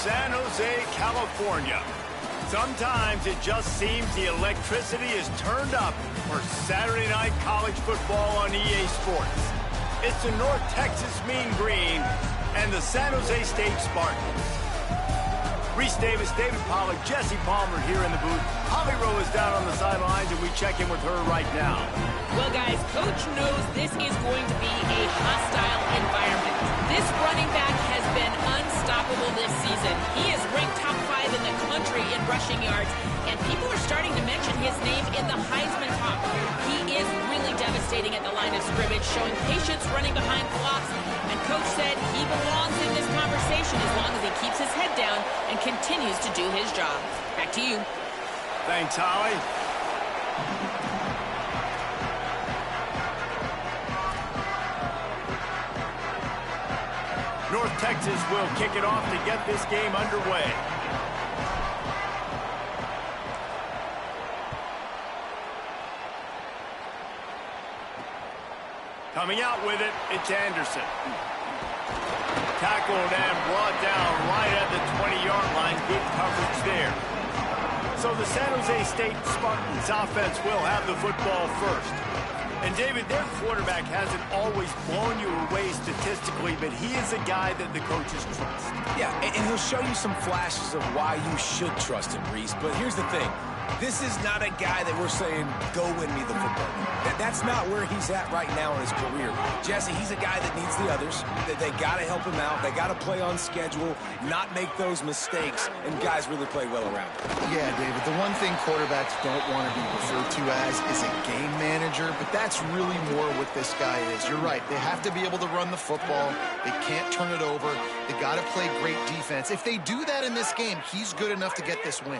San Jose, California. Sometimes it just seems the electricity is turned up for Saturday night college football on EA Sports. It's the North Texas Mean Green and the San Jose State Spartans. Reese Davis, David Pollack, Jesse Palmer here in the booth. Holly Rowe is down on the sidelines, and we check in with her right now. Well, guys, Coach knows this is going to be a hostile environment. This running back has been unstoppable this season. He is ranked top 5 in the country in rushing yards, and people are starting to mention his name in the Heisman talk. He is really devastating at the line of scrimmage, showing patience running behind blocks, and Coach said he belongs in this conversation as long as he keeps his head down and continues to do his job. Back to you. Thanks, Holly. North Texas will kick it off to get this game underway. Coming out with it, it's Anderson. Tackled and brought down right at the 20-yard line. Good coverage there. So the San Jose State Spartans offense will have the football first. And, David, their quarterback hasn't always blown you away statistically, but he is a guy that the coaches trust. Yeah, and he'll show you some flashes of why you should trust him, Reese. But here's the thing. This is not a guy that we're saying, go win me the football. That's not where he's at right now in his career. Jesse, he's a guy that needs the others. They got to help him out. They got to play on schedule, not make those mistakes, and guys really play well around him. Yeah, David, the one thing quarterbacks don't want to be referred to as is a game manager, but that's really more what this guy is. You're right. They have to be able to run the football. They can't turn it over. They got to play great defense. If they do that in this game, he's good enough to get this win.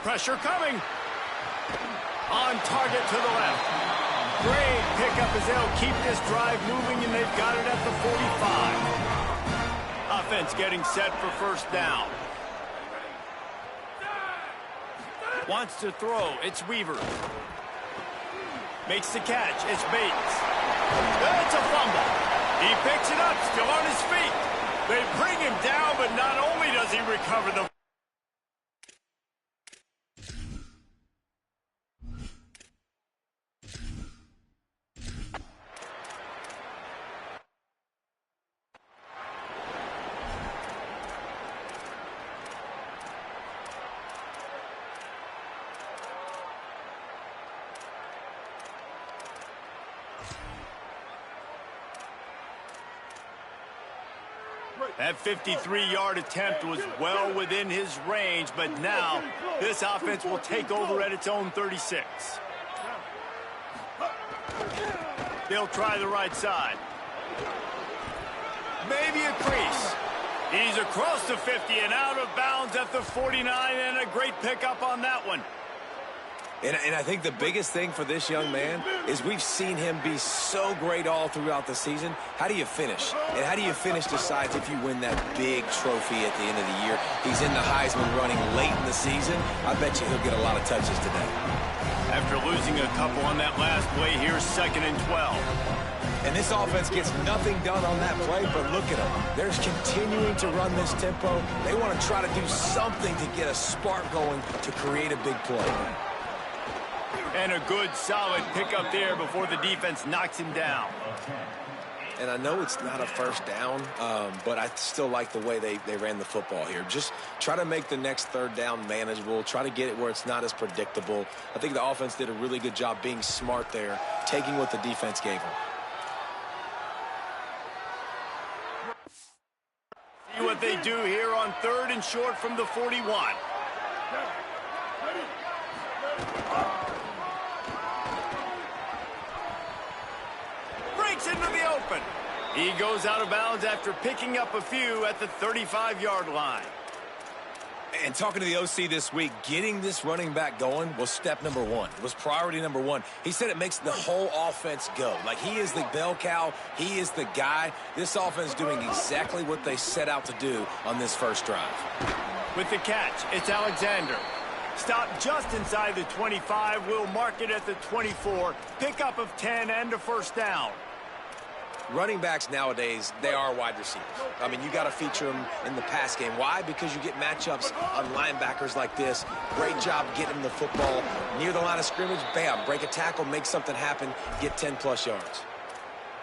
Pressure coming. On target to the left. Great pickup as they'll keep this drive moving, and they've got it at the 45. Offense getting set for first down. Wants to throw. It's Weaver. Makes the catch. It's Bates. It's a fumble. He picks it up, still on his feet. They bring him down, but not only does he recover the That 53-yard attempt was well within his range, but now this offense will take over at its own 36. They'll try the right side. Maybe a crease. He's across the 50 and out of bounds at the 49, and a great pickup on that one. And I think the biggest thing for this young man is we've seen him be so great all throughout the season. How do you finish? And how do you finish decides if you win that big trophy at the end of the year. He's in the Heisman running late in the season. I bet you he'll get a lot of touches today. After losing a couple on that last play, here's 2nd and 12. And this offense gets nothing done on that play, but look at them. They're continuing to run this tempo. They want to try to do something to get a spark going to create a big play. And a good, solid pickup there before the defense knocks him down. And I know it's not a first down, but I still like the way they ran the football here. Just try to make the next 3rd down manageable. Try to get it where it's not as predictable. I think the offense did a really good job being smart there, taking what the defense gave them. See what they do here on 3rd and short from the 41. Into the open. He goes out of bounds after picking up a few at the 35-yard line. And talking to the OC this week, getting this running back going was step number 1. It was priority number 1. He said it makes the whole offense go. Like, he is the bell cow. He is the guy. This offense is doing exactly what they set out to do on this first drive. With the catch, it's Alexander. Stopped just inside the 25. We'll mark it at the 24. Pickup of 10 and a first down. Running backs nowadays, they are wide receivers. I mean, you got to feature them in the pass game. Why? Because you get matchups on linebackers like this. Great job getting the football near the line of scrimmage. Bam, break a tackle, make something happen, get 10-plus yards.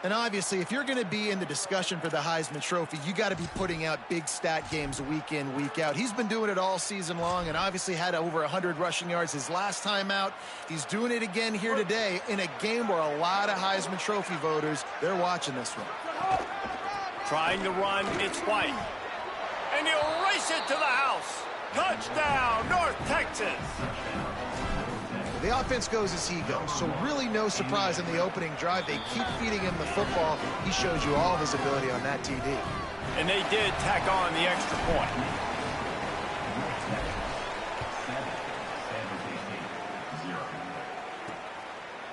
And obviously, if you're going to be in the discussion for the Heisman Trophy, you got to be putting out big stat games week in, week out. He's been doing it all season long and obviously had over 100 rushing yards his last time out. He's doing it again here today in a game where a lot of Heisman Trophy voters, they're watching this one. Trying to run, it's White. And he'll race it to the house. Touchdown, North Texas. The offense goes as he goes, so really no surprise in the opening drive. They keep feeding him the football. He shows you all of his ability on that TD. And they did tack on the extra point.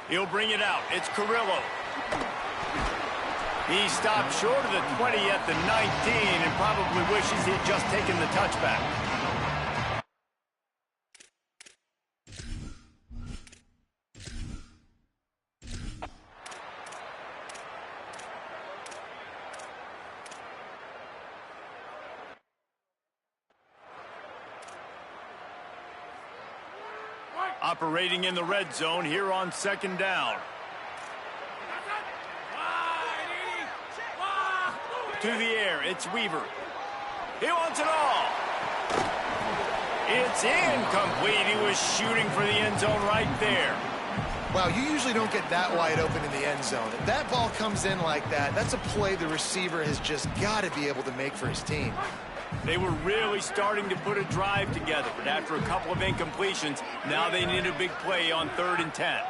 He'll bring it out. It's Carrillo. He stopped short of the 20 at the 19 and probably wishes he had just taken the touchback. Operating in the red zone here on second down. To the air, it's Weaver. He wants it all. It's incomplete. He was shooting for the end zone right there. Wow, you usually don't get that wide open in the end zone. If that ball comes in like that, that's a play the receiver has just got to be able to make for his team. They were really starting to put a drive together, but after a couple of incompletions, now they need a big play on 3rd and 10.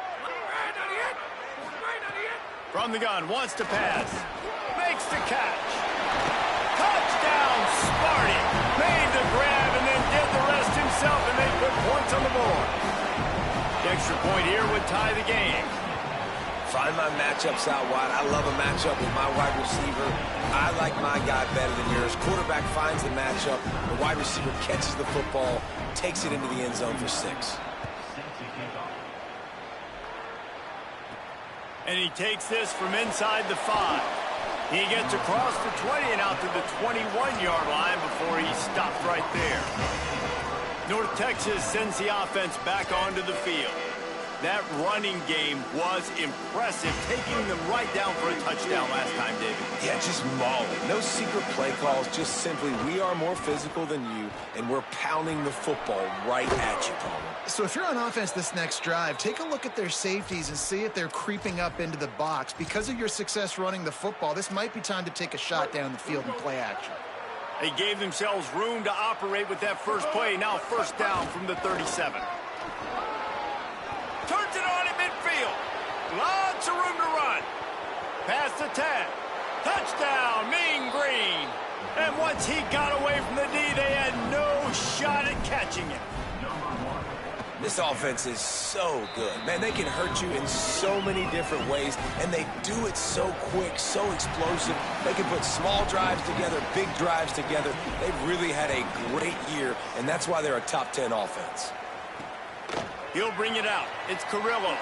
From the gun, wants to pass. Makes the catch. Touchdown, Sparty. Made the grab and then did the rest himself, and they put points on the board. The extra point here would tie the game. Find my matchups out wide. I love a matchup with my wide receiver. I like my guy better than yours. Quarterback finds the matchup. The wide receiver catches the football, takes it into the end zone for 6. And he takes this from inside the 5. He gets across the 20 and out to the 21-yard line before he stopped right there. North Texas sends the offense back onto the field. That running game was impressive, taking them right down for a touchdown last time, David. Yeah, just mauling. No secret play calls, just simply we are more physical than you, and we're pounding the football right at you, Palmer. So if you're on offense this next drive, take a look at their safeties and see if they're creeping up into the box. Because of your success running the football, this might be time to take a shot down the field and play action. They gave themselves room to operate with that first play. Now 1st down from the 37. Turns it on at midfield. Lots of room to run. Past the 10. Touchdown, Mean Green. And once he got away from the D, they had no shot at catching him. This offense is so good. Man, they can hurt you in so many different ways, and they do it so quick, so explosive. They can put small drives together, big drives together. They've really had a great year, and that's why they're a top 10 offense. He'll bring it out. It's Carrillo.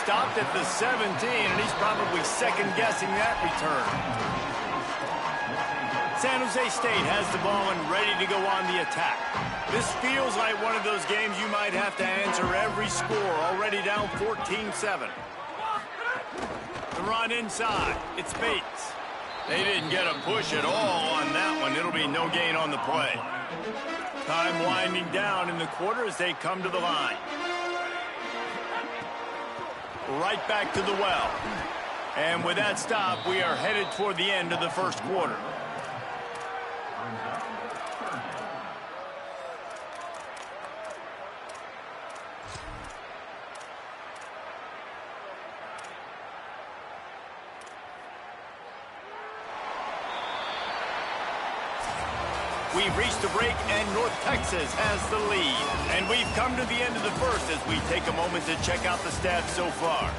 Stopped at the 17, and he's probably second-guessing that return. San Jose State has the ball and ready to go on the attack. This feels like one of those games you might have to answer every score, already down 14-7. The run inside. It's Bates. They didn't get a push at all on that one. It'll be no gain on the play. Time winding down in the quarter as they come to the line. Right back to the well. And with that stop, we are headed toward the end of the first quarter. We've reached a break, and North Texas has the lead. And we've come to the end of the first as we take a moment to check out the stats so far.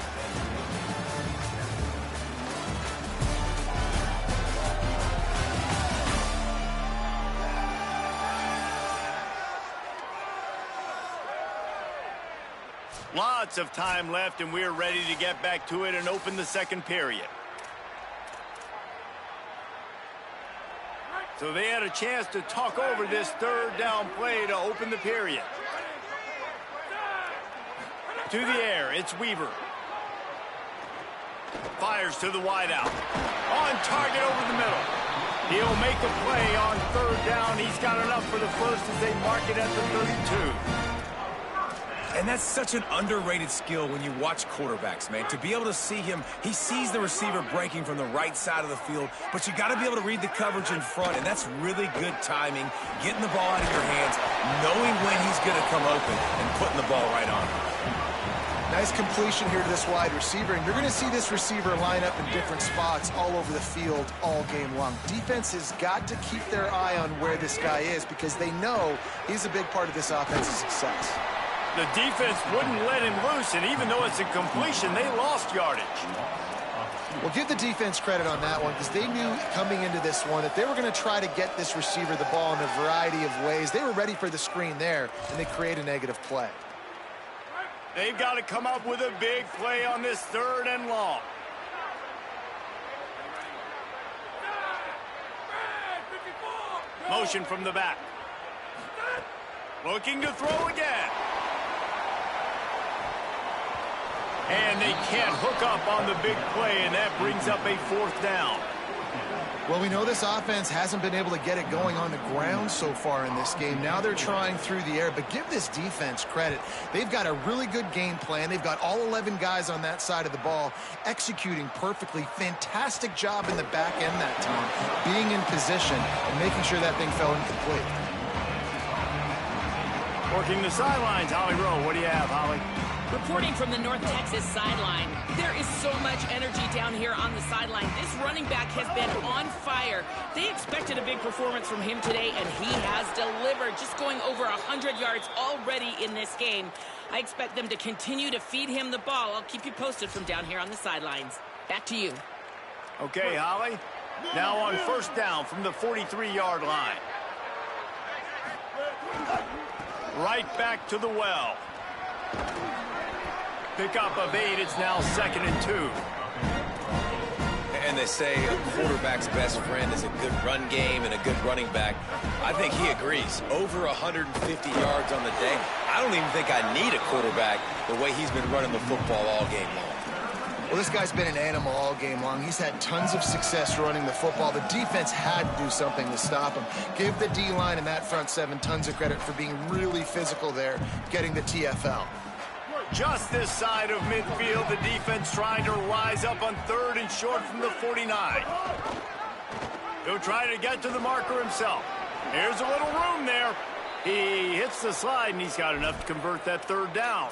Lots of time left, and we're ready to get back to it and open the second period. So they had a chance to talk over this third down play to open the period. To the air, it's Weaver. Fires to the wideout. On target over the middle. He'll make a play on third down. He's got enough for the first as they mark it at the 32. And that's such an underrated skill when you watch quarterbacks, man. To be able to see him, he sees the receiver breaking from the right side of the field, but you got to be able to read the coverage in front, and that's really good timing, getting the ball out of your hands, knowing when he's going to come open, and putting the ball right on him. Nice completion here to this wide receiver, and you're going to see this receiver line up in different spots all over the field all game long. Defense has got to keep their eye on where this guy is because they know he's a big part of this offense's success. The defense wouldn't let him loose, and even though it's a completion, they lost yardage. Well, give the defense credit on that one because they knew coming into this one that they were going to try to get this receiver the ball in a variety of ways. They were ready for the screen there, and they create a negative play. They've got to come up with a big play on this third and long. Motion from the back. Looking to throw again. And they can't hook up on the big play, and that brings up a fourth down. Well, we know this offense hasn't been able to get it going on the ground so far in this game. Now they're trying through the air, but give this defense credit. They've got a really good game plan. They've got all 11 guys on that side of the ball executing perfectly. Fantastic job in the back end that time, being in position and making sure that thing fell incomplete. Working the sidelines, Holly Rowe. What do you have, Holly? Reporting from the North Texas sideline, there is so much energy down here on the sideline. This running back has been on fire. They expected a big performance from him today, and he has delivered, just going over 100 yards already in this game. I expect them to continue to feed him the ball. I'll keep you posted from down here on the sidelines. Back to you. Okay, Holly. Now on first down from the 43-yard line. Right back to the well. Pickup of 8. It's now 2nd and 2. And they say a quarterback's best friend is a good run game and a good running back. I think he agrees. Over 150 yards on the day. I don't even think I need a quarterback the way he's been running the football all game long. Well, this guy's been an animal all game long. He's had tons of success running the football. The defense had to do something to stop him. Give the D-line and that front seven tons of credit for being really physical there, getting the TFL. Just this side of midfield, the defense trying to rise up on 3rd and short from the 49. He'll try to get to the marker himself. Here's a little room there. He hits the slide, and he's got enough to convert that 3rd down.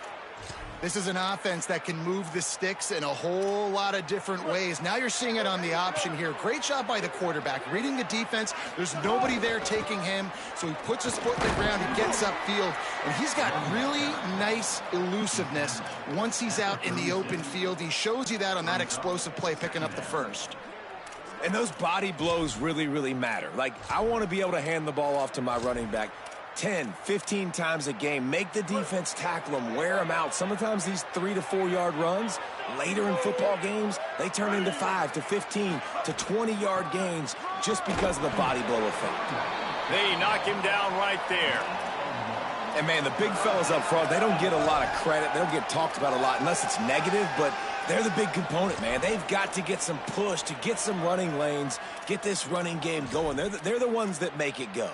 This is an offense that can move the sticks in a whole lot of different ways. Now you're seeing it on the option here. Great job by the quarterback. Reading the defense, there's nobody there taking him, so he puts his foot in the ground, he gets upfield, and he's got really nice elusiveness once he's out in the open field. He shows you that on that explosive play, picking up the first. And those body blows really, really matter. Like, I want to be able to hand the ball off to my running back 10, 15 times a game. Make the defense tackle them, wear them out. Sometimes these 3 to 4 yard runs, later in football games, they turn into 5 to 15 to 20 yard gains just because of the body blow effect. They knock him down right there. And, man, the big fellas up front, they don't get a lot of credit. They don't get talked about a lot unless it's negative, but they're the big component, man. They've got to get some push, to get some running lanes, get this running game going. They're the ones that make it go.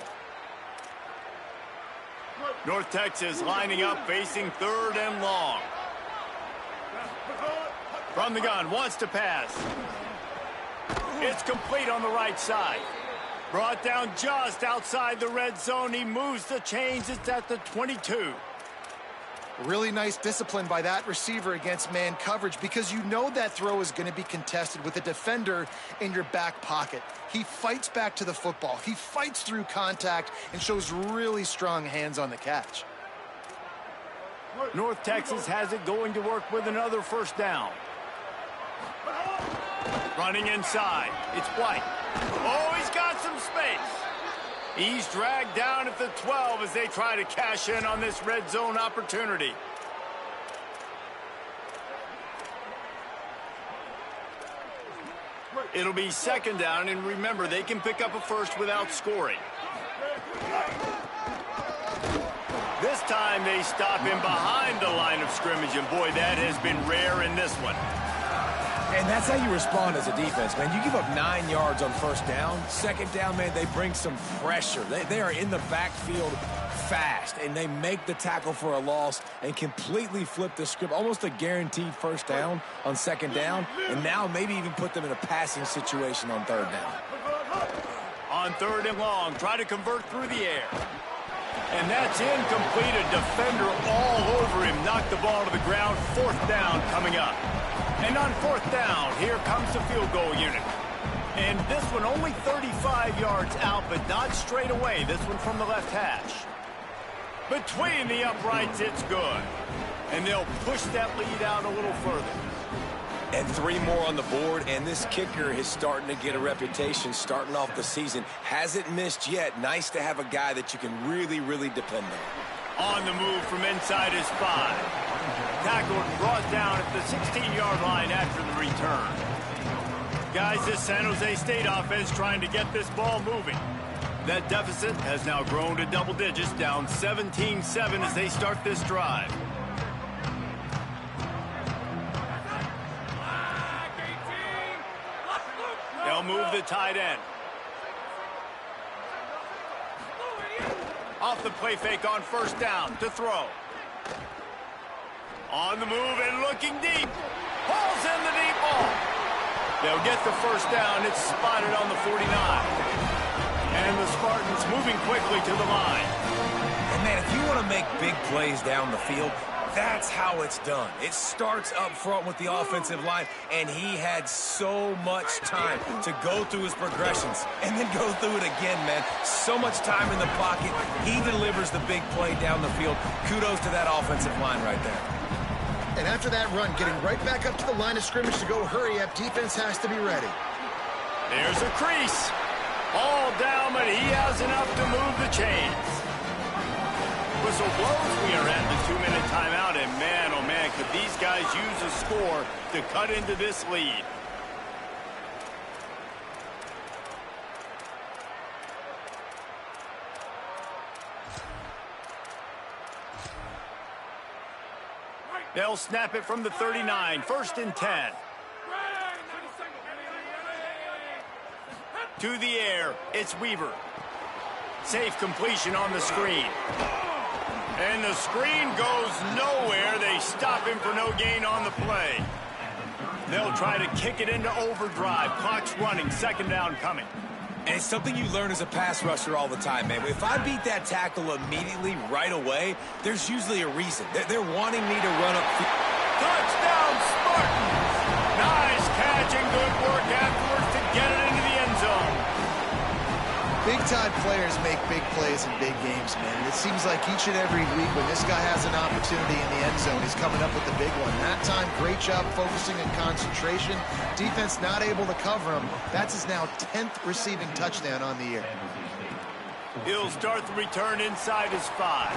North Texas lining up, facing 3rd and long. From the gun, wants to pass. It's complete on the right side. Brought down just outside the red zone. He moves the chains. It's at the 22. Really nice discipline by that receiver against man coverage because you know that throw is going to be contested with a defender in your back pocket. He fights back to the football. He fights through contact and shows really strong hands on the catch. North Texas has it going to work with another first down. Running inside. It's White. Oh, he's got some space. He's dragged down at the 12 as they try to cash in on this red zone opportunity. It'll be second down, and remember, they can pick up a first without scoring. This time they stop him behind the line of scrimmage, and boy, that has been rare in this one. And that's how you respond as a defense, man. You give up 9 yards on first down. Second down, man, they bring some pressure. They are in the backfield fast, and they make the tackle for a loss and completely flip the script. Almost a guaranteed first down on second down, and now maybe even put them in a passing situation on third down. On third and long, try to convert through the air. And that's incomplete. A defender all over him. Knocked the ball to the ground. Fourth down coming up. And on fourth down, here comes the field goal unit. And this one only 35 yards out, but not straight away. This one from the left hash. Between the uprights, it's good. And they'll push that lead out a little further. And 3 more on the board, and this kicker is starting to get a reputation starting off the season. Hasn't missed yet. Nice to have a guy that you can really, really depend on. On the move from inside his 5. Tackled and brought down at the 16-yard line after the return. Guys, this San Jose State offense trying to get this ball moving. That deficit has now grown to double digits, down 17-7 as they start this drive. They'll move the tight end. Off the play fake on first down to throw. On the move and looking deep. Pulls in the deep ball. They'll get the first down. It's spotted on the 49. And the Spartans moving quickly to the line. And man, if you want to make big plays down the field, that's how it's done. It starts up front with the offensive line, and he had so much time to go through his progressions and then go through it again, man. So much time in the pocket. He delivers the big play down the field. Kudos to that offensive line right there. And after that run, getting right back up to the line of scrimmage to go hurry up, defense has to be ready. There's a crease. All down, but he has enough to move the chains. Whistle blows. We are at the 2-minute timeout, and man, oh man, could these guys use a score to cut into this lead. They'll snap it from the 39, 1st and 10. To the air, it's Weaver. Safe completion on the screen. And the screen goes nowhere. They stop him for no gain on the play. They'll try to kick it into overdrive. Clock's running. Second down coming. And it's something you learn as a pass rusher all the time, man. If I beat that tackle immediately, right away, there's usually a reason. They're wanting me to run up. Touchdown, Spartans! Nice catch and good work afterwards to get it into the end zone. Big-time players make big plays in big games, man. It seems like each and every week when this guy has an opportunity in the end zone, he's coming up with the big one. That time, great job focusing and concentration. Defense not able to cover him. That's his now 10th receiving touchdown on the year. He'll start the return inside his 5.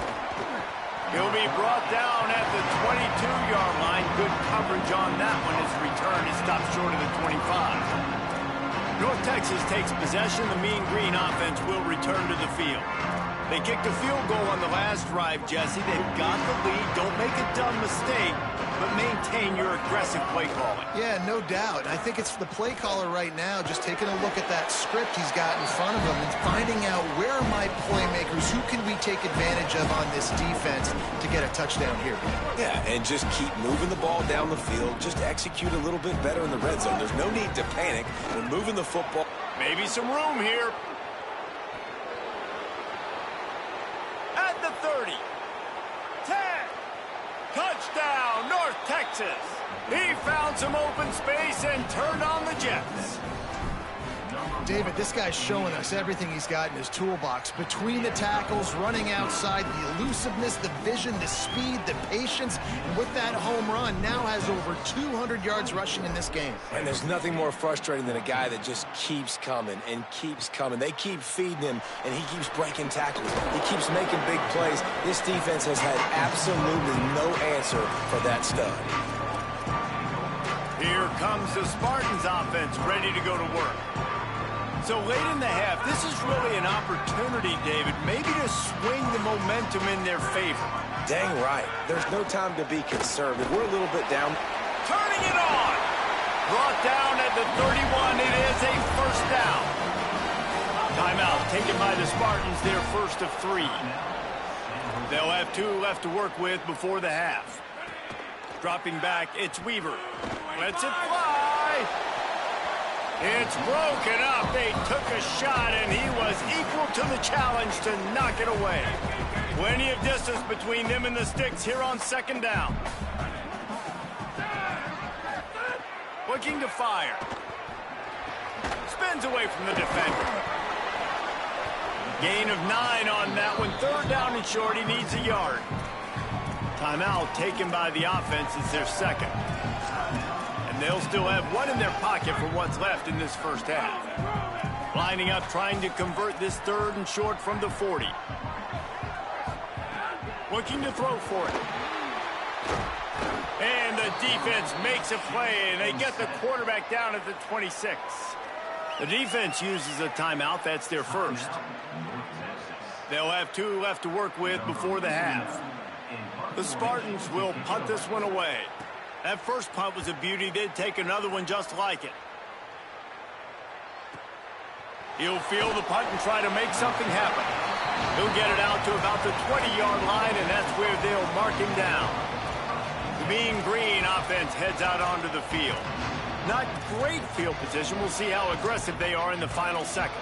He'll be brought down at the 22-yard line. Good coverage on that one. His return is stopped short of the 25. North Texas takes possession. The Mean Green offense will return to the field. They kicked a field goal on the last drive, Jesse. They've got the lead. Don't make a dumb mistake, but maintain your aggressive play calling. Yeah, no doubt. I think it's the play caller right now just taking a look at that script he's got in front of him and finding out where are my playmakers, who can we take advantage of on this defense to get a touchdown here. Yeah, and just keep moving the ball down the field. Just execute a little bit better in the red zone. There's no need to panic. We're moving the football. Maybe some room here. At the 30. 10. Touchdown, North Texas. He found some open space and turned on the Jets. David, this guy's showing us everything he's got in his toolbox. Between the tackles, running outside, the elusiveness, the vision, the speed, the patience, and with that home run, now has over 200 yards rushing in this game. And there's nothing more frustrating than a guy that just keeps coming and keeps coming. They keep feeding him, and he keeps breaking tackles. He keeps making big plays. This defense has had absolutely no answer for that stud. Here comes the Spartans offense ready to go to work. So late in the half, this is really an opportunity, David, maybe to swing the momentum in their favor. Dang right. There's no time to be conservative. We're a little bit down. Turning it on. Brought down at the 31. It is a first down. Timeout taken by the Spartans, their first of 3. They'll have 2 left to work with before the half. Dropping back, it's Weaver. Lets it fly. It's broken up. They took a shot, and he was equal to the challenge to knock it away. Plenty of distance between them and the sticks here on second down. Looking to fire. Spins away from the defender. Gain of 9 on that one. Third down and short. He needs a yard. Timeout taken by the offense. It's their second. And they'll still have 1 in their pocket for what's left in this first half. Lining up, trying to convert this third and short from the 40. Looking to throw for it. And the defense makes a play, and they get the quarterback down at the 26. The defense uses a timeout. That's their first. They'll have 2 left to work with before the half. The Spartans will punt this one away. That first punt was a beauty. They'd take another one just like it. He'll field the punt and try to make something happen. He'll get it out to about the 20-yard line, and that's where they'll mark him down. The Mean Green offense heads out onto the field. Not great field position. We'll see how aggressive they are in the final seconds.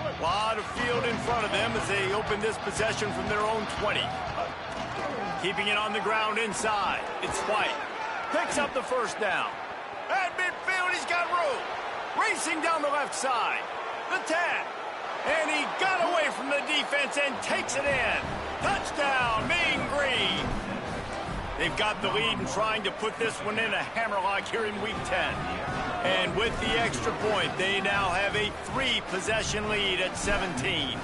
A lot of field in front of them as they open this possession from their own 20. Keeping it on the ground inside. It's White. Picks up the first down. At midfield, he's got room. Racing down the left side. The 10. And he got away from the defense and takes it in. Touchdown, Mean Green. They've got the lead and trying to put this one in a hammerlock here in Week 10. And with the extra point, they now have a 3-possession lead at 17.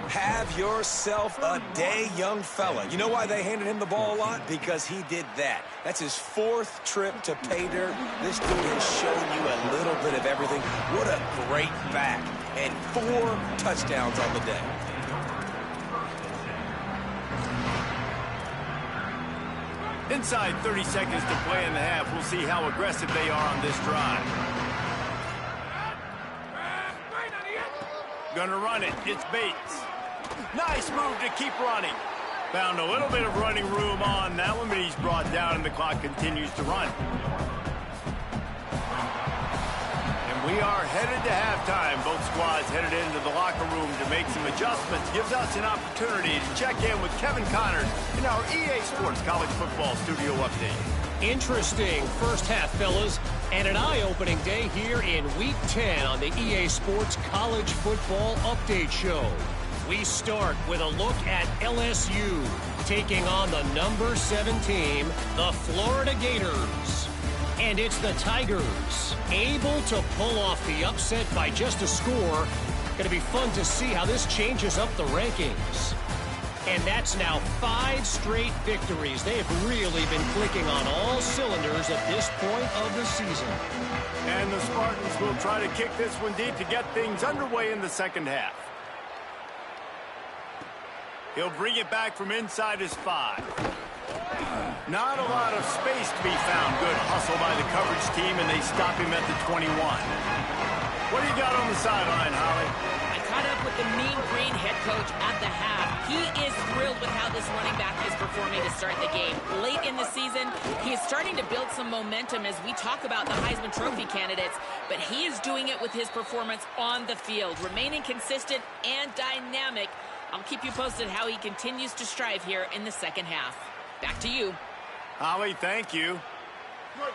Have yourself a day, young fella. You know why they handed him the ball a lot? Because he did that. That's his 4th trip to pay dirt. This dude has shown you a little bit of everything. What a great back. And 4 touchdowns on the day. Inside 30 seconds to play in the half. We'll see how aggressive they are on this drive. Gonna run it. It's Bates. Nice move to keep running. Found a little bit of running room on that one, but he's brought down and the clock continues to run. And we are headed to halftime. Both squads headed into the locker room to make some adjustments. Gives us an opportunity to check in with Kevin Connors in our EA Sports College Football Studio Update. Interesting first half, fellas, and an eye-opening day here in Week 10 on the EA Sports College Football Update Show. We start with a look at LSU taking on the number 7 team, the Florida Gators. And it's the Tigers able to pull off the upset by just a score. Going to be fun to see how this changes up the rankings. And that's now 5 straight victories. They have really been clicking on all cylinders at this point of the season. And the Spartans will try to kick this one deep to get things underway in the second half. He'll bring it back from inside his 5. Not a lot of space to be found. Good hustle by the coverage team, and they stop him at the 21. What do you got on the sideline, Holly? I caught up with the Mean Green head coach at the half. He is thrilled with how this running back is performing to start the game. Late in the season, he is starting to build some momentum as we talk about the Heisman Trophy candidates, but he is doing it with his performance on the field, remaining consistent and dynamic. I'll keep you posted how he continues to strive here in the second half. Back to you. Holly, thank you.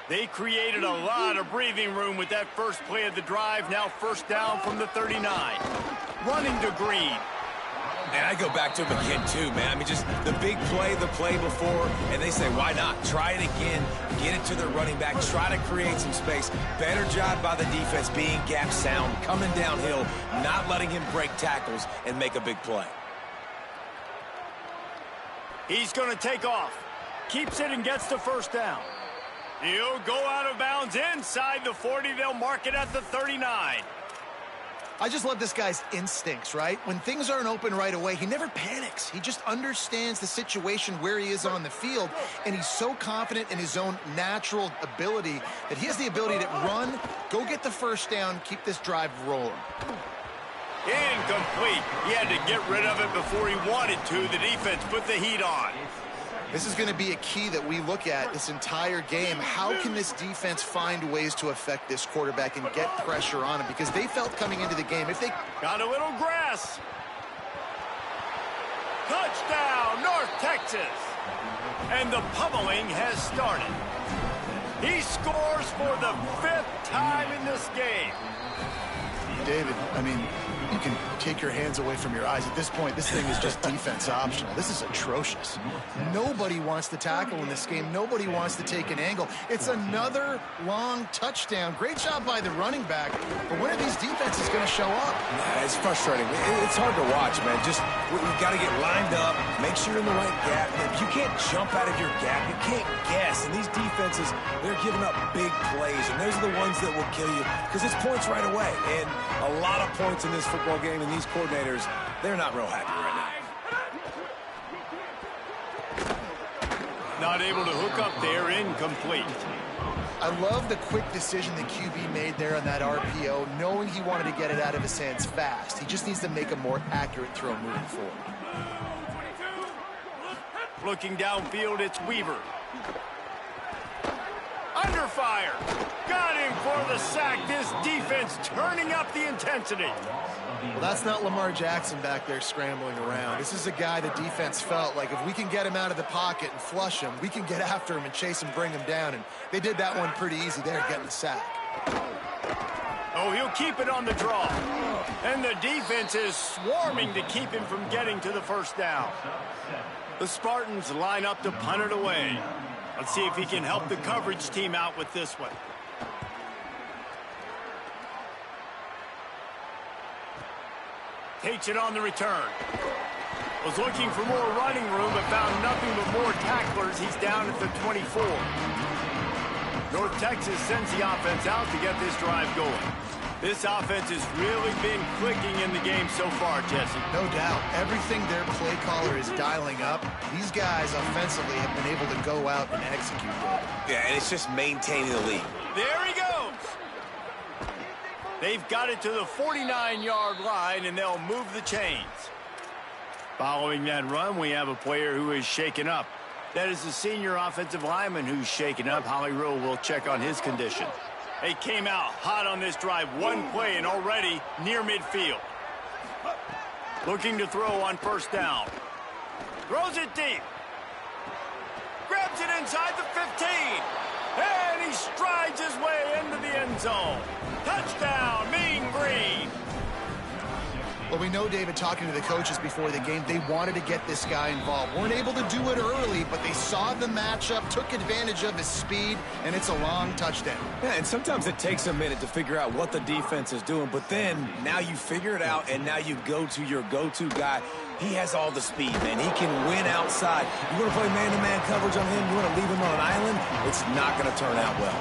They created a lot of breathing room with that first play of the drive. Now first down from the 39. Running to Green. And I go back to him again, too, man. I mean, just the big play, the play before, and they say, why not? Try it again, get it to their running back, try to create some space. Better job by the defense being gap sound, coming downhill, not letting him break tackles and make a big play. He's going to take off. Keeps it and gets the first down. He'll go out of bounds inside the 40. They'll mark it at the 39. I just love this guy's instincts, right? When things aren't open right away, he never panics. He just understands the situation where he is on the field, and he's so confident in his own natural ability that he has the ability to run, go get the first down, keep this drive rolling. Incomplete. He had to get rid of it before he wanted to. The defense put the heat on. This is going to be a key that we look at this entire game. How can this defense find ways to affect this quarterback and get pressure on him? Because they felt coming into the game, if they got a little grass. Touchdown, North Texas. And the pummeling has started. He scores for the 5th time in this game. David, I mean, you can take your hands away from your eyes. At this point, this thing is just defense optional. This is atrocious. Nobody wants to tackle in this game. Nobody wants to take an angle. It's another long touchdown. Great job by the running back. But when are these defenses going to show up? It's frustrating. It's hard to watch, man. Just, we got to get lined up, make sure you're in the right gap. You can't jump out of your gap. You can't guess. And these defenses, they're giving up big plays. And those are the ones that will kill you because it's points right away. And a lot of points in this football game, and these coordinators, they're not real happy right now. Not able to hook up there, incomplete. I love the quick decision the QB made there on that RPO, knowing he wanted to get it out of his hands fast. He just needs to make a more accurate throw moving forward. Looking downfield, it's Weaver. Under fire. Got him for the sack. This defense turning up the intensity. Well, that's not Lamar Jackson back there scrambling around. This is a guy the defense felt like if we can get him out of the pocket and flush him, we can get after him and chase him, bring him down. And they did that one pretty easy there, getting the sack. Oh, he'll keep it on the draw. And the defense is swarming to keep him from getting to the first down. The Spartans line up to punt it away. Let's see if he can help the coverage team out with this one. Takes it on the return. Was looking for more running room, but found nothing but more tacklers. He's down at the 24. North Texas sends the offense out to get this drive going. This offense has really been clicking in the game so far, Jesse. No doubt. Everything their play caller is dialing up, these guys offensively have been able to go out and execute that. Yeah, and it's just maintaining the lead. There he goes. They've got it to the 49-yard line, and they'll move the chains. Following that run, we have a player who is shaken up. That is the senior offensive lineman who's shaken up. Holly Rowe will check on his condition. They came out hot on this drive. One play and already near midfield. Looking to throw on first down. Throws it deep. Grabs it inside the 15. And he strides his way into the end zone. Touchdown, Mean Green. Well, we know, David, talking to the coaches before the game, they wanted to get this guy involved. Weren't able to do it early, but they saw the matchup, took advantage of his speed, and it's a long touchdown. Yeah, and sometimes it takes a minute to figure out what the defense is doing, but then now you figure it out, and now you go to your go-to guy. He has all the speed, man. He can win outside. You want to play man-to-man coverage on him? You want to leave him on an island? It's not going to turn out well.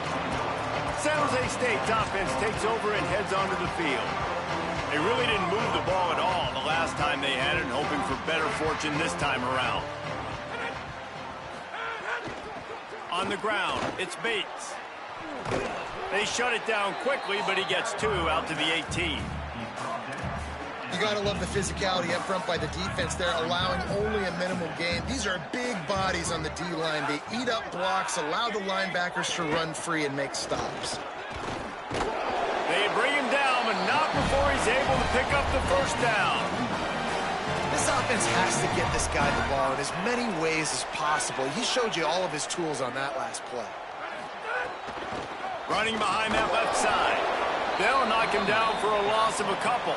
San Jose State's offense takes over and heads onto the field. They really didn't move the ball at all the last time they had it, hoping for better fortune this time around. On the ground, it's Bates. They shut it down quickly, but he gets 2 out to the 18. You got to love the physicality up front by the defense there, allowing only a minimal gain. These are big bodies on the D-line. They eat up blocks, allow the linebackers to run free and make stops. They bring him down, but not before he's able to pick up the first down. This offense has to get this guy the ball in as many ways as possible. He showed you all of his tools on that last play. Running behind that left side. They'll knock him down for a loss of a couple.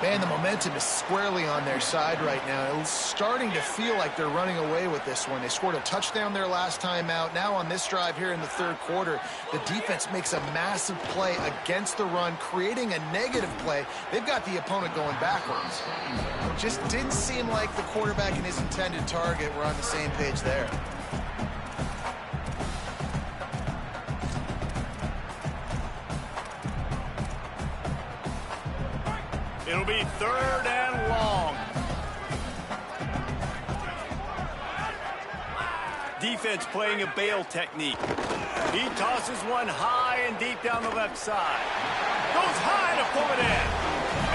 Man, the momentum is squarely on their side right now. It's starting to feel like they're running away with this one. They scored a touchdown their last time out. Now on this drive here in the third quarter, the defense makes a massive play against the run, creating a negative play. They've got the opponent going backwards. Just didn't seem like the quarterback and his intended target were on the same page there. It'll be third and long. Defense playing a bail technique. He tosses one high and deep down the left side. Goes high to pull it in.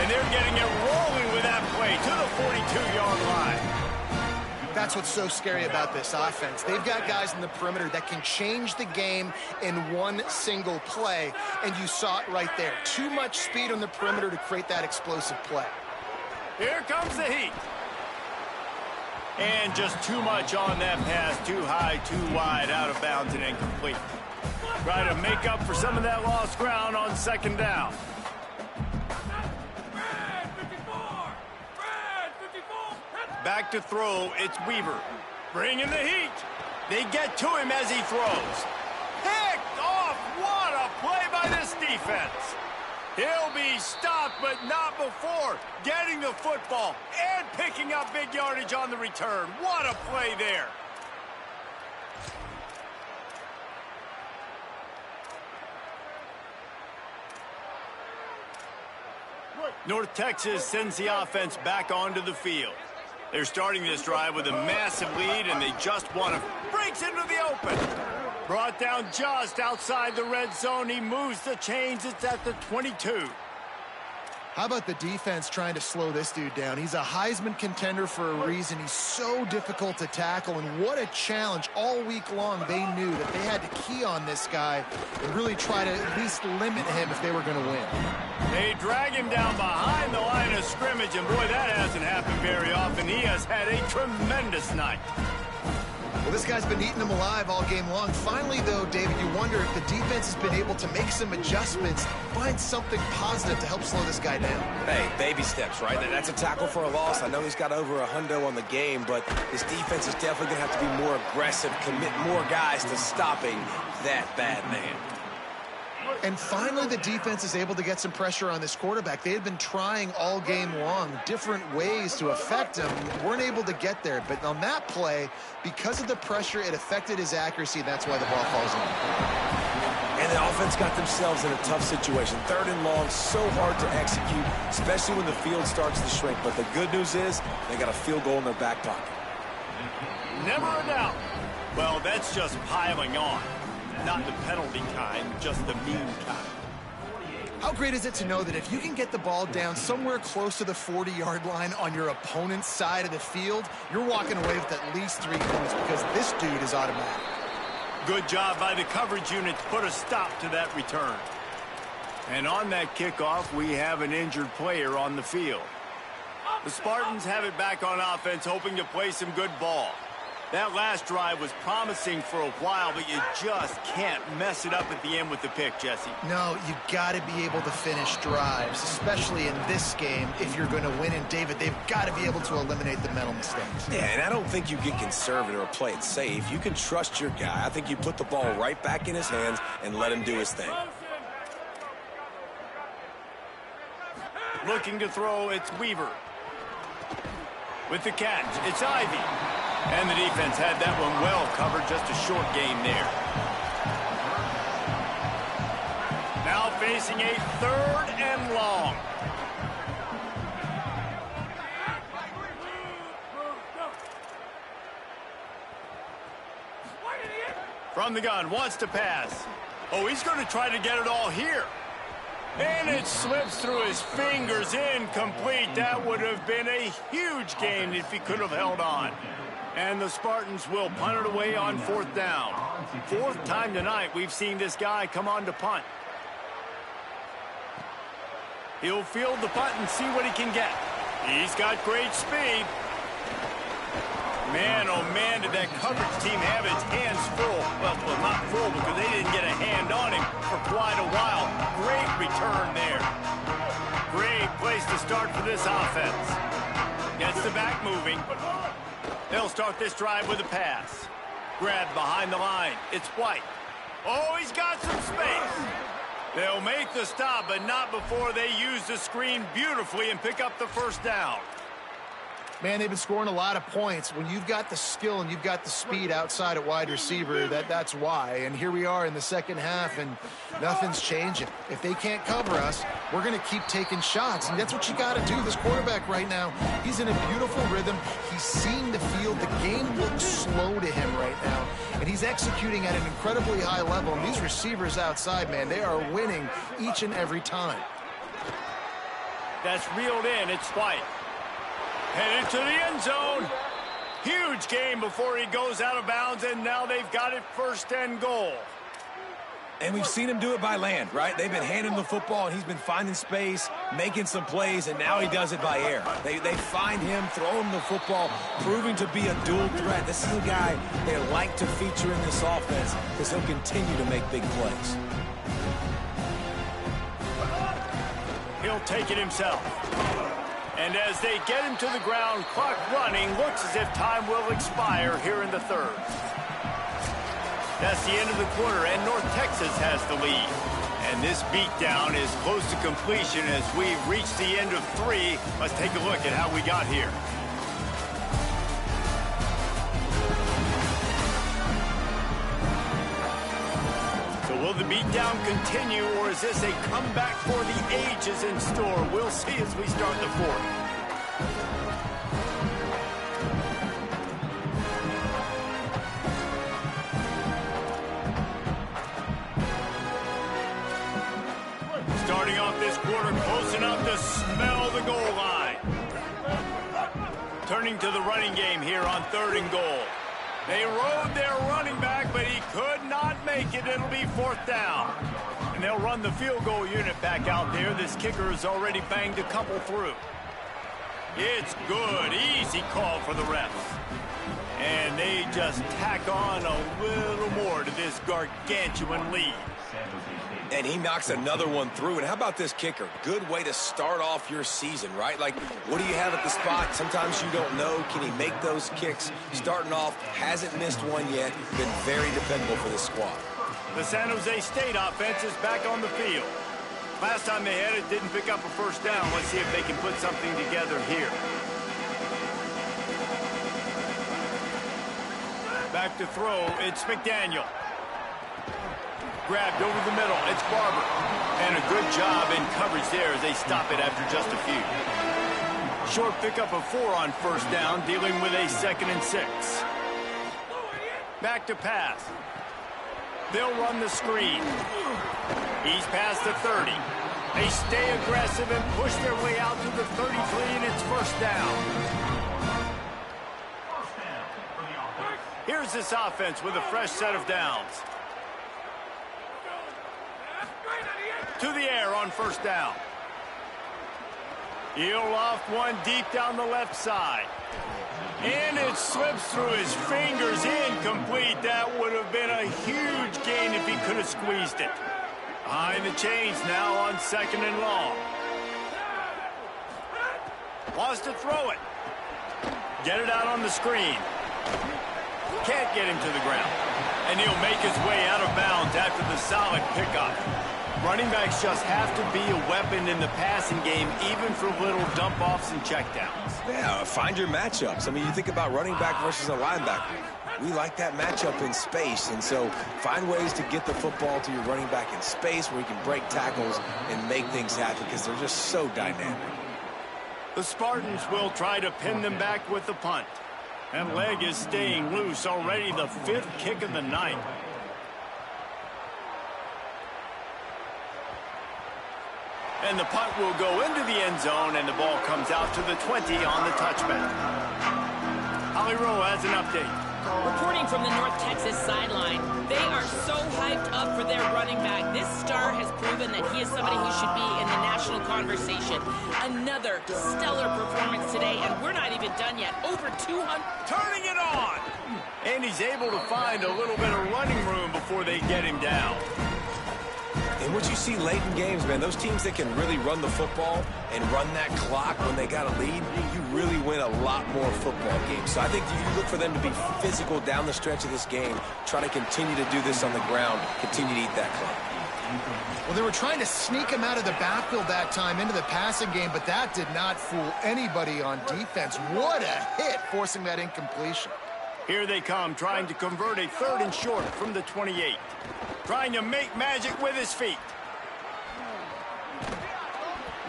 And they're getting it rolling with that play to the 42-yard line. That's what's so scary about this offense. They've got guys in the perimeter that can change the game in one single play, and you saw it right there. Too much speed on the perimeter to create that explosive play. Here comes the heat. And just too much on that pass. Too high, too wide, out of bounds and incomplete. Try to make up for some of that lost ground on second down. Back to throw, it's Weaver. Bringing the heat. They get to him as he throws. Picked off. What a play by this defense. He'll be stopped, but not before getting the football and picking up big yardage on the return. What a play there. North Texas sends the offense back onto the field. They're starting this drive with a massive lead, and they just won it. Breaks into the open. Brought down just outside the red zone. He moves the chains. It's at the 22. How about the defense trying to slow this dude down? He's a Heisman contender for a reason. He's so difficult to tackle, and what a challenge. All week long, they knew that they had to key on this guy and really try to at least limit him if they were going to win. They drag him down behind the line of scrimmage, and boy, that hasn't happened very often. He has had a tremendous night. Well, this guy's been eating them alive all game long. Finally, though, David, you wonder if the defense has been able to make some adjustments, find something positive to help slow this guy down. Hey, baby steps, right? That's a tackle for a loss. I know he's got over a hundo on the game, but his defense is definitely going to have to be more aggressive, commit more guys to stopping that bad man. And finally, the defense is able to get some pressure on this quarterback. They had been trying all game long different ways to affect him. Weren't able to get there. But on that play, because of the pressure, it affected his accuracy. That's why the ball falls in. And the offense got themselves in a tough situation. Third and long, so hard to execute, especially when the field starts to shrink. But the good news is they got a field goal in their back pocket. Never a doubt. Well, that's just piling on. Not the penalty kind, just the mean kind. How great is it to know that if you can get the ball down somewhere close to the 40-yard line on your opponent's side of the field, you're walking away with at least 3 points because this dude is automatic. Good job by the coverage unit to put a stop to that return. And on that kickoff, we have an injured player on the field. The Spartans have it back on offense, hoping to play some good ball. That last drive was promising for a while, but you just can't mess it up at the end with the pick, Jesse. No, you got to be able to finish drives, especially in this game. If you're going to win, and David, they've got to be able to eliminate the mental mistakes. Yeah, and I don't think you get conservative or play it safe. You can trust your guy. I think you put the ball right back in his hands and let him do his thing. Looking to throw, it's Weaver. With the catch, it's Ivy. And the defense had that one well covered, just a short gain there. Now facing a third and long. From the gun, wants to pass. Oh, he's going to try to get it all here. And it slips through his fingers, incomplete. That would have been a huge gain if he could have held on. And the Spartans will punt it away on fourth down. Fourth time tonight we've seen this guy come on to punt. He'll field the punt and see what he can get. He's got great speed. Man, oh man, did that coverage team have its hands full. Well, not full because they didn't get a hand on him for quite a while. Great return there. Great great place to start for this offense. Gets the back moving. They'll start this drive with a pass. Grabbed behind the line. It's White. Oh, he's got some space. They'll make the stop, but not before they use the screen beautifully and pick up the first down. Man, they've been scoring a lot of points. When you've got the skill and you've got the speed outside at wide receiver, that's why. And here we are in the second half, and nothing's changing. If they can't cover us, we're going to keep taking shots. And that's what you got to do. This quarterback right now, he's in a beautiful rhythm. He's seeing the field. The game looks slow to him right now. And he's executing at an incredibly high level. And these receivers outside, man, they are winning each and every time. That's reeled in. It's White. Headed to the end zone. Huge game before he goes out of bounds, and now they've got it 1st and goal. And we've seen him do it by land, right? They've been handing him the football, and he's been finding space, making some plays, and now he does it by air. They find him, throw him the football, proving to be a dual threat. This is a guy they like to feature in this offense because he'll continue to make big plays. He'll take it himself. And as they get him to the ground, clock running, looks as if time will expire here in the 3rd. That's the end of the quarter, and North Texas has the lead. And this beatdown is close to completion as we've reached the end of 3. Let's take a look at how we got here. Will the beatdown continue, or is this a comeback for the ages in store? We'll see as we start the 4th. Starting off this quarter close enough to smell the goal line. Turning to the running game here on 3rd and goal. They rode their running back, but he could not make it. It'll be 4th down. And they'll run the field goal unit back out there. This kicker has already banged a couple through. It's good. Easy call for the refs. And they just tack on a little more to this gargantuan lead. And he knocks another one through. And how about this kicker? Good way to start off your season, right? Like, what do you have at the spot? Sometimes you don't know. Can he make those kicks? Starting off, hasn't missed one yet. Been very dependable for this squad. The San Jose State offense is back on the field. Last time they had it, didn't pick up a 1st down. Let's see if they can put something together here. Back to throw, it's McDaniel. Grabbed over the middle, it's Barber. And a good job in coverage there as they stop it after just a few. Short pickup of 4 on 1st down, dealing with a 2nd and 6. Back to pass. They'll run the screen. He's past the 30. They stay aggressive and push their way out to the 33, and it's 1st down. Here's this offense with a fresh set of downs. To the air on 1st down. He'll loft one deep down the left side. And it slips through his fingers, incomplete. That would have been a huge gain if he could have squeezed it. Behind the chains now on 2nd and long. Wants to throw it. Get it out on the screen. Can't get him to the ground. And he'll make his way out of bounds after the solid pickup. Running backs just have to be a weapon in the passing game, even for little dump-offs and checkdowns. Yeah, find your matchups. I mean, you think about running back versus a linebacker. We like that matchup in space, and so find ways to get the football to your running back in space where he can break tackles and make things happen because they're just so dynamic. The Spartans will try to pin them back with the punt. And leg is staying loose, already the 5th kick of the night. And the punt will go into the end zone, and the ball comes out to the 20 on the touchback. Holly Rowe has an update. Reporting from the North Texas sideline, they are so hyped up for their running back. This star has proven that he is somebody who should be in the national conversation. Another stellar performance today, and we're not even done yet. Over 200. Turning it on! And he's able to find a little bit of running room before they get him down. And what you see late in games, man, those teams that can really run the football and run that clock when they got a lead, you really win a lot more football games. So I think if you look for them to be physical down the stretch of this game, try to continue to do this on the ground, continue to eat that clock. Well, they were trying to sneak him out of the backfield that time into the passing game, but that did not fool anybody on defense. What a hit, forcing that incompletion. Here they come, trying to convert a 3rd and short from the 28. Trying to make magic with his feet.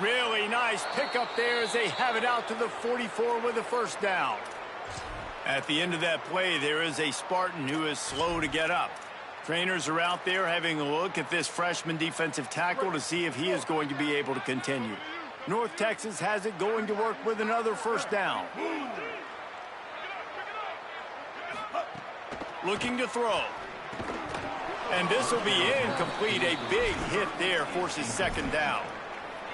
Really nice pickup there as they have it out to the 44 with a 1st down. At the end of that play, there is a Spartan who is slow to get up. Trainers are out there having a look at this freshman defensive tackle to see if he is going to be able to continue. North Texas has it going to work with another 1st down. Looking to throw. And this will be incomplete. A big hit there forces 2nd down.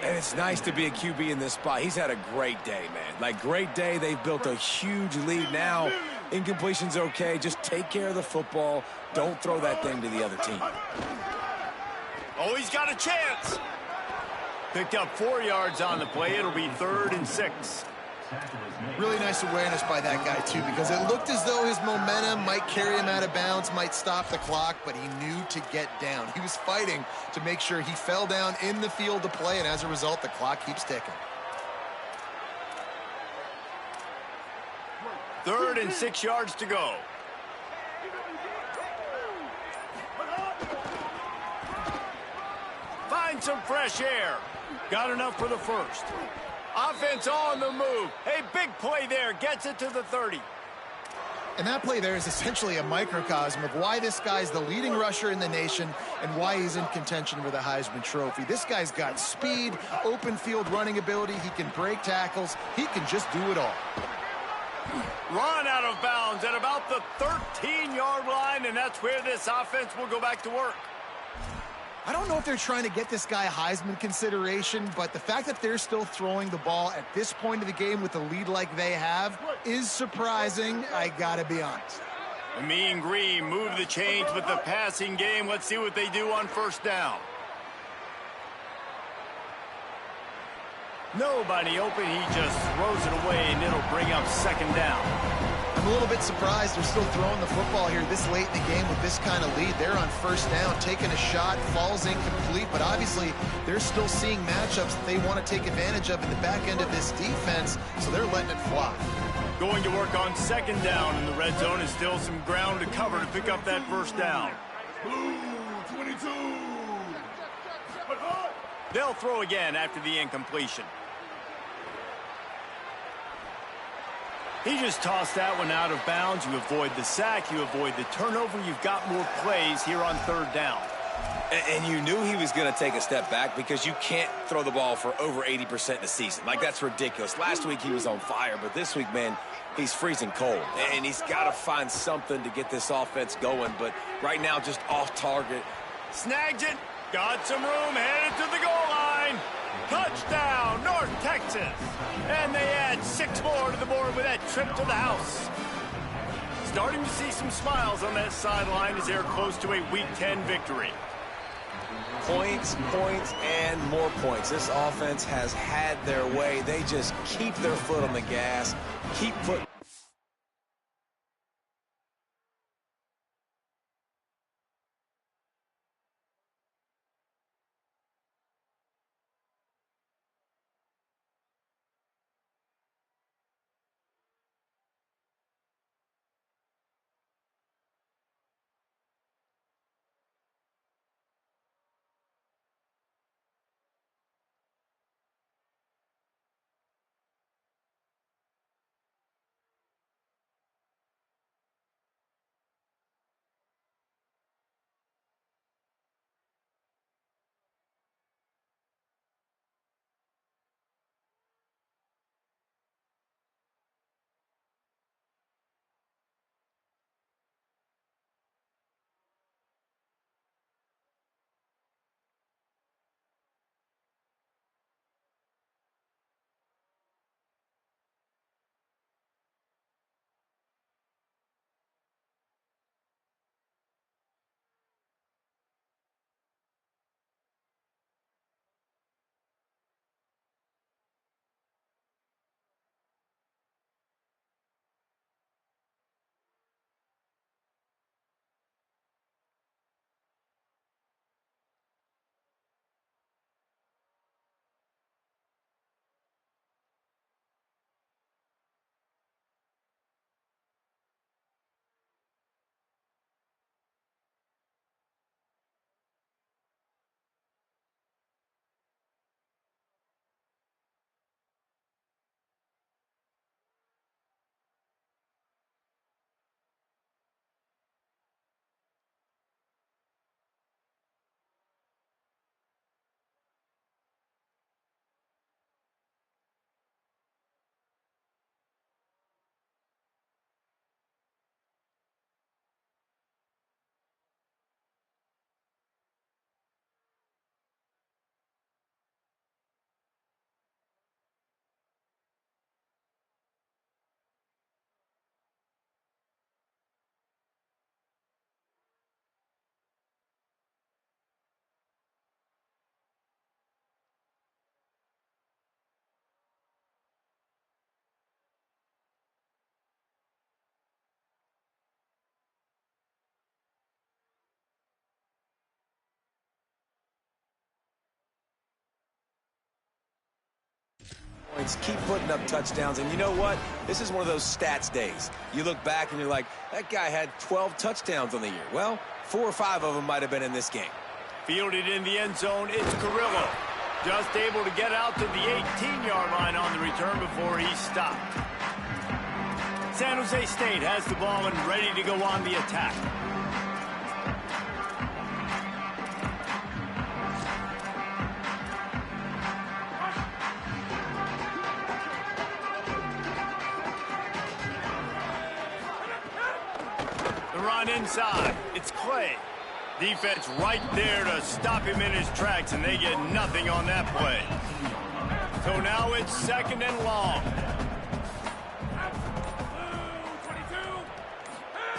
And it's nice to be a QB in this spot. He's had a great day, man. Like, great day. They've built a huge lead now. Incompletion's okay. Just take care of the football. Don't throw that thing to the other team. Oh, he's got a chance. Picked up 4 yards on the play. It'll be 3rd and 6. Really nice awareness by that guy, too, because it looked as though his momentum might carry him out of bounds, might stop the clock, but he knew to get down. He was fighting to make sure he fell down in the field to play, and as a result, the clock keeps ticking. 3rd and 6 yards to go. Find some fresh air. Got enough for the 1st. Offense on the move. A big play there. Gets it to the 30. And that play there is essentially a microcosm of why this guy's the leading rusher in the nation and why he's in contention for the Heisman Trophy. This guy's got speed, open field running ability. He can break tackles. He can just do it all. Run out of bounds at about the 13-yard line, and that's where this offense will go back to work. I don't know if they're trying to get this guy Heisman consideration, but the fact that they're still throwing the ball at this point of the game with a lead like they have is surprising, I gotta be honest. The Mean Green move the chains with the passing game. Let's see what they do on 1st down. Nobody open. He just throws it away, and it'll bring up 2nd down. I'm a little bit surprised they're still throwing the football here this late in the game with this kind of lead. They're on 1st down, taking a shot, falls incomplete, but obviously they're still seeing matchups that they want to take advantage of in the back end of this defense, so they're letting it fly. Going to work on 2nd down, and the red zone is still some ground to cover to pick up that 1st down. Blue 22. They'll throw again after the incompletion. He just tossed that one out of bounds. You avoid the sack, you avoid the turnover. You've got more plays here on 3rd down. And you knew he was going to take a step back because you can't throw the ball for over 80% in the season. Like, that's ridiculous. Last week he was on fire, but this week, man, he's freezing cold. And he's got to find something to get this offense going. But right now, just off target. Snagged it. Got some room. Headed to the goal line. Touchdown, North Texas. And they add 6 more to the board with that trip to the house. Starting to see some smiles on that sideline as they're close to a Week 10 victory. Points, points, and more points. This offense has had their way. They just keep their foot on the gas, keep putting points, keep putting up touchdowns. And you know what? This is one of those stats days. You look back and you're like, that guy had 12 touchdowns on the year. Well, 4 or 5 of them might have been in this game. Fielded in the end zone, it's Carrillo. Just able to get out to the 18-yard line on the return before he stopped. San Jose State has the ball and ready to go on the attack. The run inside. It's Clay. Defense right there to stop him in his tracks, and they get nothing on that play. So now it's 2nd and long.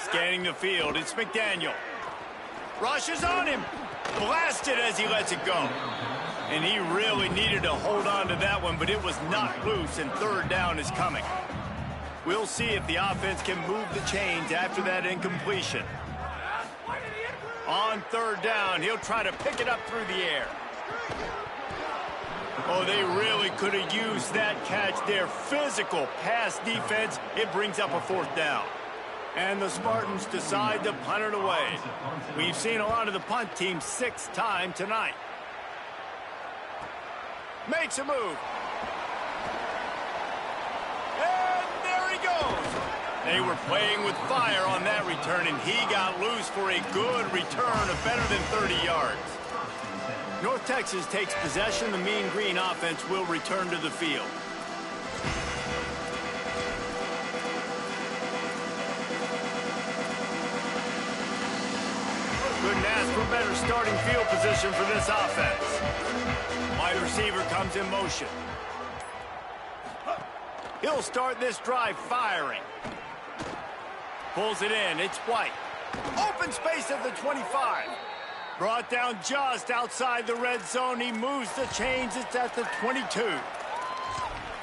Scanning the field, it's McDaniel. Rushes on him. Blasted as he lets it go. And he really needed to hold on to that one, but it was knocked loose, and 3rd down is coming. We'll see if the offense can move the chains after that incompletion. On 3rd down, he'll try to pick it up through the air. Oh, they really could have used that catch there. Physical pass defense. It brings up a 4th down. And the Spartans decide to punt it away. We've seen a lot of the punt team 6 times tonight. Makes a move. And there he goes. They were playing with fire on that return, and he got loose for a good return of better than 30 yards. North Texas takes possession. The Mean Green offense will return to the field. Couldn't ask for better starting field position for this offense. Wide receiver comes in motion. He'll start this drive firing. Pulls it in. It's White. Open space at the 25. Brought down just outside the red zone. He moves the chains. It's at the 22.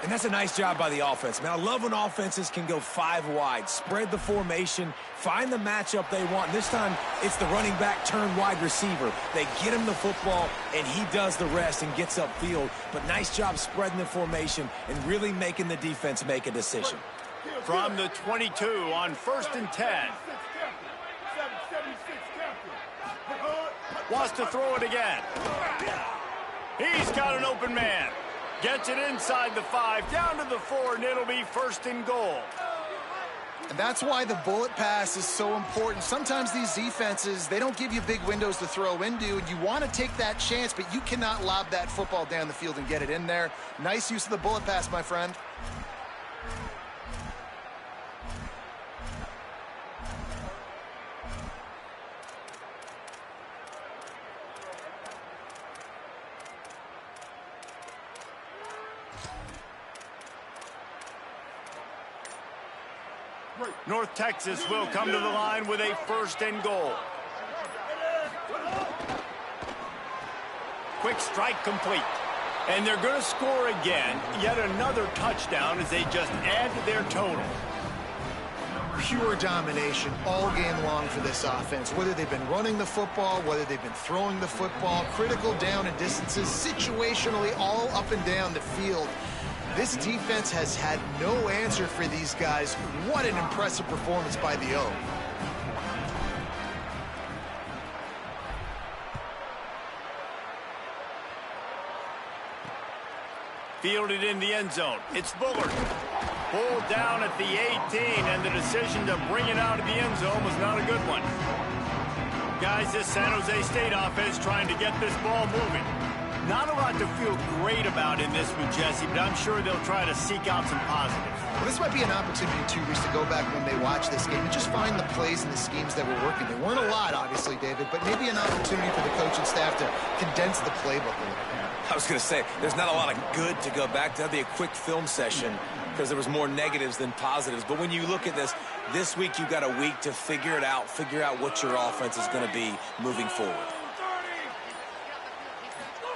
And that's a nice job by the offense. Man, I love when offenses can go 5 wide, spread the formation, find the matchup they want. This time, it's the running back turned wide receiver. They get him the football, and he does the rest and gets upfield. But nice job spreading the formation and really making the defense make a decision. From the 22 on 1st and 10. Wants to throw it again. He's got an open man. Gets it inside the 5, down to the 4, and it'll be 1st and goal. And that's why the bullet pass is so important. Sometimes these defenses, they don't give you big windows to throw into, and you want to take that chance, but you cannot lob that football down the field and get it in there. Nice use of the bullet pass, my friend. North Texas will come to the line with a 1st and goal. Quick strike complete. And they're going to score again. Yet another touchdown as they just add to their total. Pure domination all game long for this offense. Whether they've been running the football, whether they've been throwing the football, critical down and distances, situationally all up and down the field. This defense has had no answer for these guys. What an impressive performance by the O. Fielded in the end zone. It's Bullard. Pulled down at the 18, and the decision to bring it out of the end zone was not a good one. Guys, this San Jose State offense trying to get this ball moving. Not a lot to feel great about in this one, Jesse, but I'm sure they'll try to seek out some positives. Well, this might be an opportunity, too, Reese, to go back when they watch this game and just find the plays and the schemes that were working. There weren't a lot, obviously, David, but maybe an opportunity for the coaching staff to condense the playbook a little bit. I was going to say, there's not a lot of good to go back to. That'd be a quick film session because there was more negatives than positives. But when you look at this week you've got a week to figure it out, figure out what your offense is going to be moving forward.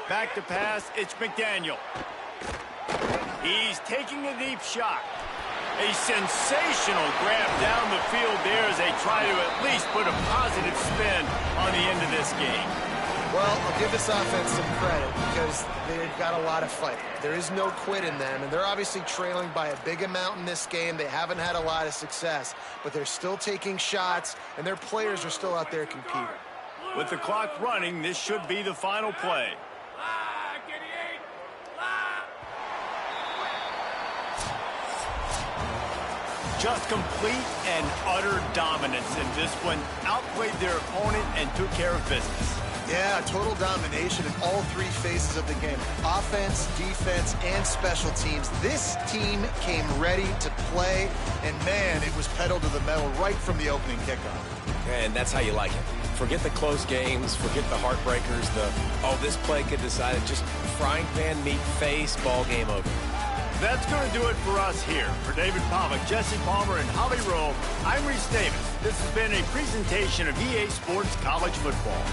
Back to pass, it's McDaniel. He's taking a deep shot. A sensational grab down the field there as they try to at least put a positive spin on the end of this game. Well, I'll give this offense some credit because they've got a lot of fight. There is no quit in them, and they're obviously trailing by a big amount in this game. They haven't had a lot of success, but they're still taking shots, and their players are still out there competing. With the clock running, this should be the final play. Just complete and utter dominance in this one. Outplayed their opponent and took care of business. Yeah, total domination in all three phases of the game. Offense, defense, and special teams. This team came ready to play, and man, it was pedal to the metal right from the opening kickoff. And that's how you like it. Forget the close games, forget the heartbreakers, this play could decide it. Just frying pan meet face, ball game over. That's going to do it for us here. For David Pollack, Jesse Palmer, and Holly Rowe, I'm Reese Davis. This has been a presentation of EA Sports College Football.